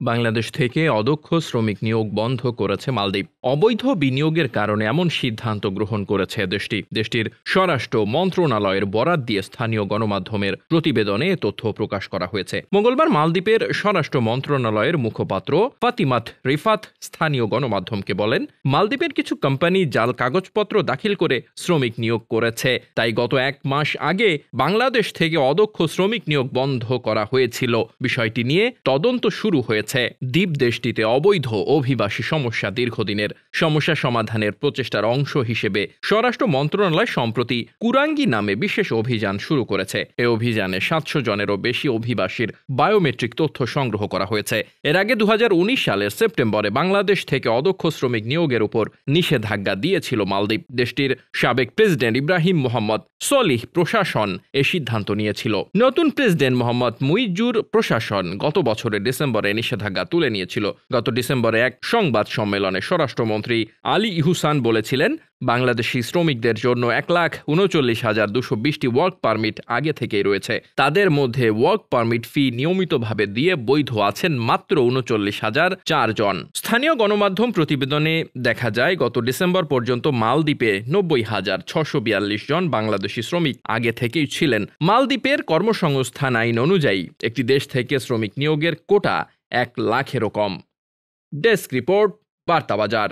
বাংলাদেশ থেকে অদক্ষ শ্রমিক নিয়োগ বন্ধ করেছে মালদ্বীপ। অবৈধ বিনিয়োগের কারণে এমন সিদ্ধান্ত গ্রহণ করেছে দেশটির স্বরাষ্ট্র মন্ত্রণালয়ের বরাত দিয়ে স্থানীয় গণমাধ্যমের প্রতিবেদনে তথ্য প্রকাশ করা হয়েছে। মঙ্গলবার মালদ্বীপের স্বরাষ্ট্র মন্ত্রণালয়ের মুখপাত্র ফাতিমাত রিফাত স্থানীয় গণমাধ্যমকে বলেন, মালদ্বীপের কিছু কোম্পানি জাল কাগজপত্র দাখিল করে শ্রমিক নিয়োগ করেছে। তাই গত 1 মাস আগে বাংলাদেশ থেকে অদক্ষ শ্রমিক নিয়োগ বন্ধ করা হয়েছিল। বিষয়টি নিয়ে তদন্ত শুরু হয়েছে। দ্বীপ দেশটিতে অবৈধ অভিবাসী সমস্যা দীর্ঘদিনের সমস্যা সমাধানের প্রচেষ্টার অংশ হিসেবে স্বরাষ্ট্র মন্ত্রণালয় সম্প্রতি কুরাঙ্গি নামে বিশেষ অভিযান শুরু করেছে। এই অভিযানে 700 জনেরও বেশি অভিবাসীর বায়োমেট্রিক তথ্য সংগ্রহ করা হয়েছে। এর আগে 2019 সালের সেপ্টেম্বরে বাংলাদেশ থেকে অদক্ষ শ্রমিক নিয়োগের উপর নিষেধাজ্ঞা দিয়েছিল মালদ্বীপ। দেশটির সাবেক প্রেসিডেন্ট ইব্রাহিম মোহাম্মদ সলিহ প্রশাসন এ সিদ্ধান্ত নিয়েছিল। নতুন প্রেসিডেন্ট মোহাম্মদ মুইজুর প্রশাসন গত বছরের ডিসেম্বরে নিষেধাজ্ঞা তুলে নিয়েছিল। গত ডিসেম্বরে এক সংবাদ সম্মেলনে স্বরাষ্ট্রমন্ত্রী আলী ইহসান বলেছিলেন, বাংলাদেশি শ্রমিকদের জন্য 1,39,220টি ওয়ার্ক পারমিট আগে থেকেই রয়েছে। তাদের মধ্যে ওয়ার্ক পারমিট ফি নিয়মিতভাবে দিয়ে বৈধ আছেন মাত্র 39,004 জন। স্থানীয় গণমাধ্যম প্রতিবেদনে দেখা যায়, গত ডিসেম্বর পর্যন্ত মালদ্বীপে 90,642 জন বাংলাদেশি শ্রমিক আগে থেকেই ছিলেন। মালদ্বীপের কর্মসংস্থান আইন অনুযায়ী একটি দেশ থেকে শ্রমিক নিয়োগের কোটা 1 লাখেরও কম। ডেস্ক রিপোর্ট, বার্তা বাজার।